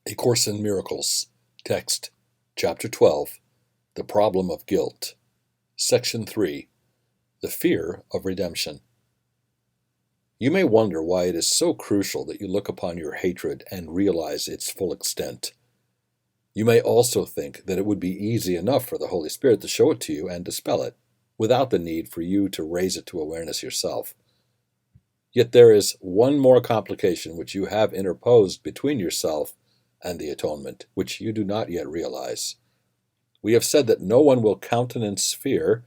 A Course in Miracles, Text, Chapter 12, The Problem of Guilt, Section 3, The Fear of Redemption. You may wonder why it is so crucial that you look upon your hatred and realize its full extent. You may also think that it would be easy enough for the Holy Spirit to show it to you and dispel it, without the need for you to raise it to awareness yourself. Yet there is one more complication which you have interposed between yourself and the atonement, which you do not yet realize. We have said that no one will countenance fear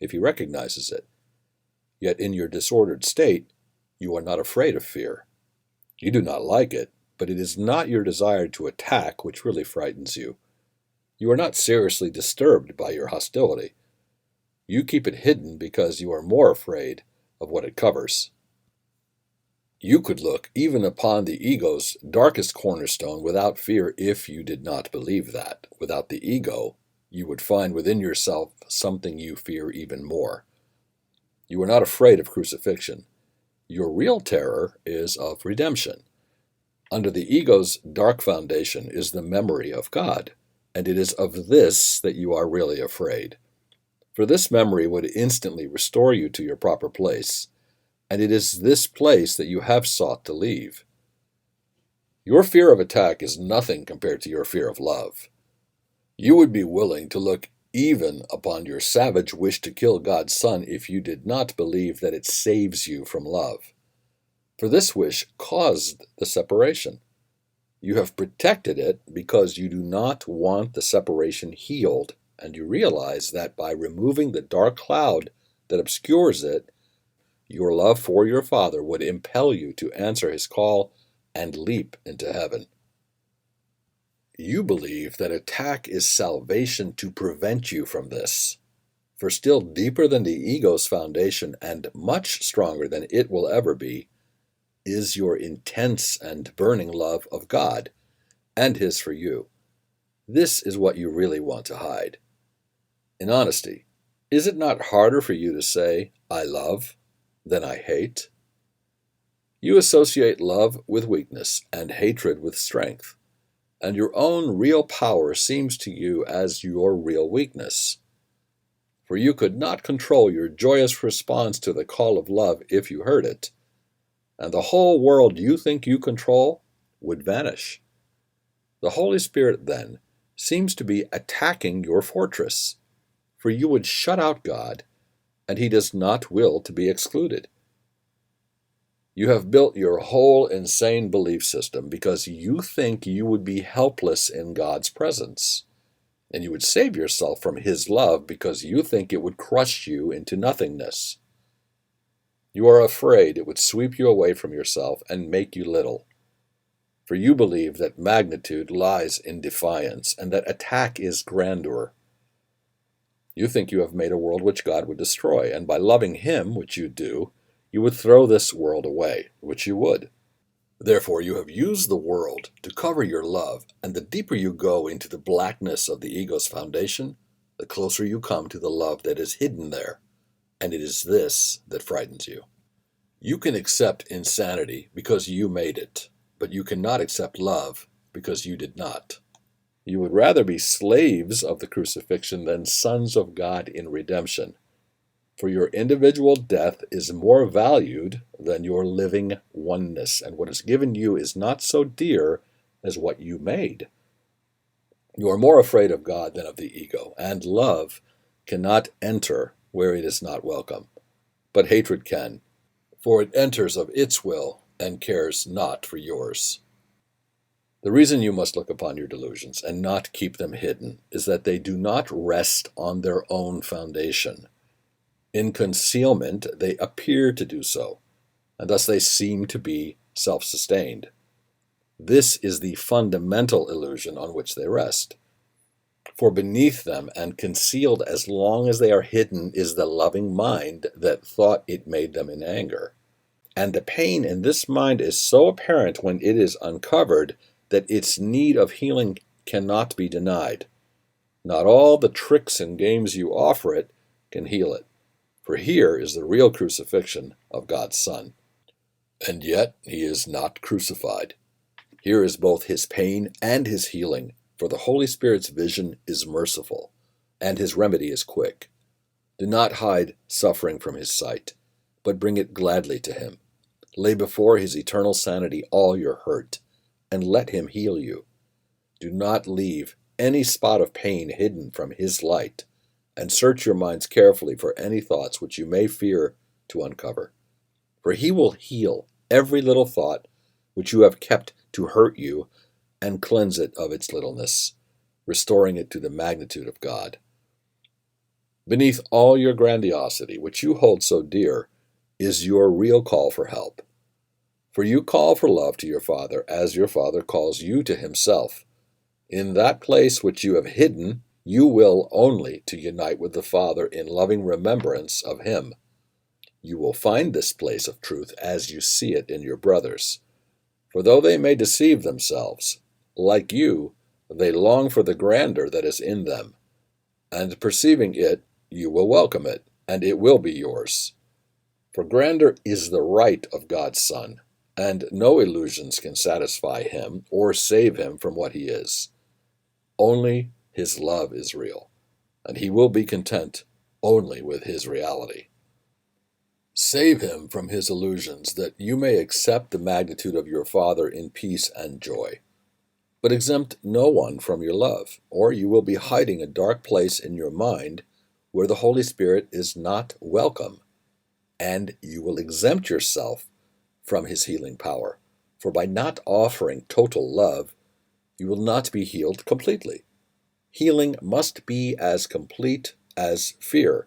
if he recognizes it. Yet in your disordered state, you are not afraid of fear. You do not like it, but it is not your desire to attack which really frightens you. You are not seriously disturbed by your hostility. You keep it hidden because you are more afraid of what it covers. You could look even upon the ego's darkest cornerstone without fear if you did not believe that. Without the ego, you would find within yourself something you fear even more. You are not afraid of crucifixion. Your real terror is of redemption. Under the ego's dark foundation is the memory of God, and it is of this that you are really afraid. For this memory would instantly restore you to your proper place, and it is this place that you have sought to leave. Your fear of attack is nothing compared to your fear of love. You would be willing to look even upon your savage wish to kill God's Son if you did not believe that it saves you from love. For this wish caused the separation. You have protected it because you do not want the separation healed, and you realize that by removing the dark cloud that obscures it, your love for your Father would impel you to answer his call and leap into heaven. You believe that attack is salvation to prevent you from this. For still deeper than the ego's foundation and much stronger than it will ever be, is your intense and burning love of God and his for you. This is what you really want to hide. In honesty, is it not harder for you to say, I love, than I hate? You associate love with weakness and hatred with strength, and your own real power seems to you as your real weakness. For you could not control your joyous response to the call of love if you heard it, and the whole world you think you control would vanish. The Holy Spirit, then, seems to be attacking your fortress, for you would shut out God, and he does not will to be excluded. You have built your whole insane belief system because you think you would be helpless in God's presence, and you would save yourself from his love because you think it would crush you into nothingness. You are afraid it would sweep you away from yourself and make you little, for you believe that magnitude lies in defiance and that attack is grandeur. You think you have made a world which God would destroy, and by loving him, which you do, you would throw this world away, which you would. Therefore you have used the world to cover your love, and the deeper you go into the blackness of the ego's foundation, the closer you come to the love that is hidden there, and it is this that frightens you. You can accept insanity because you made it, but you cannot accept love because you did not. You would rather be slaves of the crucifixion than sons of God in redemption. For your individual death is more valued than your living oneness, and what is given you is not so dear as what you made. You are more afraid of God than of the ego, and love cannot enter where it is not welcome. But hatred can, for it enters of its will and cares not for yours. The reason you must look upon your delusions and not keep them hidden is that they do not rest on their own foundation. In concealment, they appear to do so, and thus they seem to be self-sustained. This is the fundamental illusion on which they rest. For beneath them and concealed as long as they are hidden is the loving mind that thought it made them in anger. And the pain in this mind is so apparent when it is uncovered that its need of healing cannot be denied. Not all the tricks and games you offer it can heal it, for here is the real crucifixion of God's Son. And yet he is not crucified. Here is both his pain and his healing, for the Holy Spirit's vision is merciful, and his remedy is quick. Do not hide suffering from his sight, but bring it gladly to him. Lay before his eternal sanity all your hurt, and let him heal you. Do not leave any spot of pain hidden from his light, and search your minds carefully for any thoughts which you may fear to uncover. For he will heal every little thought which you have kept to hurt you, and cleanse it of its littleness, restoring it to the magnitude of God. Beneath all your grandiosity, which you hold so dear, is your real call for help. For you call for love to your Father as your Father calls you to himself. In that place which you have hidden, you will only to unite with the Father in loving remembrance of him. You will find this place of truth as you see it in your brothers. For though they may deceive themselves, like you, they long for the grandeur that is in them. And perceiving it, you will welcome it, and it will be yours. For grandeur is the right of God's Son, and no illusions can satisfy him or save him from what he is. Only his love is real, and he will be content only with his reality. Save him from his illusions, that you may accept the magnitude of your Father in peace and joy. But exempt no one from your love, or you will be hiding a dark place in your mind where the Holy Spirit is not welcome, and you will exempt yourself from his healing power. For by not offering total love, you will not be healed completely. Healing must be as complete as fear,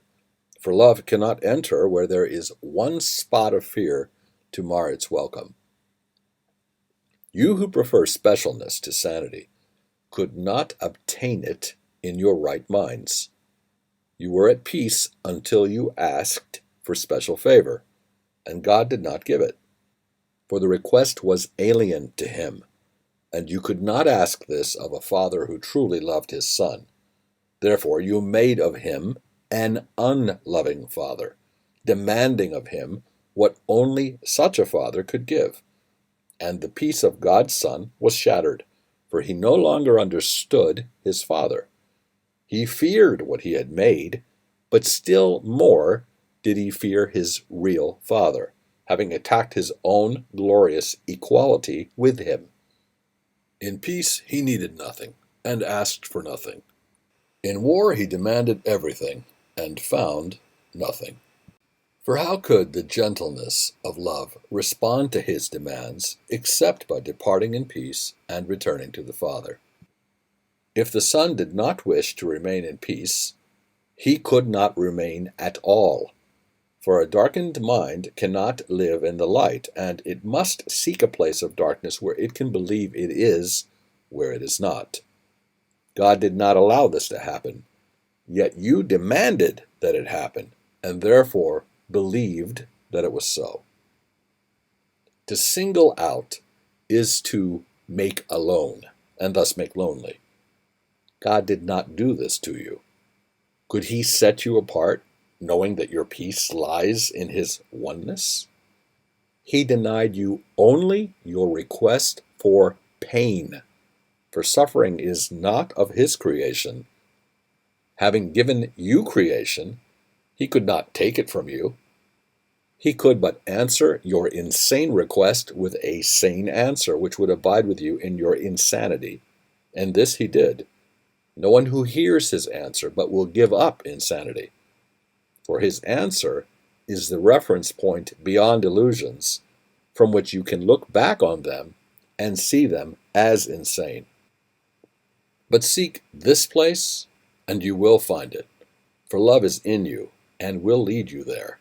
for love cannot enter where there is one spot of fear to mar its welcome. You who prefer specialness to sanity could not obtain it in your right minds. You were at peace until you asked for special favor, and God did not give it, for the request was alien to him, and you could not ask this of a Father who truly loved his Son. Therefore you made of him an unloving Father, demanding of him what only such a Father could give. And the peace of God's Son was shattered, for he no longer understood his Father. He feared what he had made, but still more did he fear his real Father, having attacked his own glorious equality with him. In peace he needed nothing, and asked for nothing. In war he demanded everything, and found nothing. For how could the gentleness of love respond to his demands except by departing in peace and returning to the Father? If the Son did not wish to remain in peace, he could not remain at all. For a darkened mind cannot live in the light, and it must seek a place of darkness where it can believe it is where it is not. God did not allow this to happen, yet you demanded that it happen, and therefore believed that it was so. To single out is to make alone, and thus make lonely. God did not do this to you. Could he set you apart, knowing that your peace lies in his oneness? He denied you only your request for pain, for suffering is not of his creation. Having given you creation, he could not take it from you. He could but answer your insane request with a sane answer, which would abide with you in your insanity. And this he did. No one who hears his answer but will give up insanity. For his answer is the reference point beyond illusions, from which you can look back on them and see them as insane. But seek this place, and you will find it, for love is in you and will lead you there.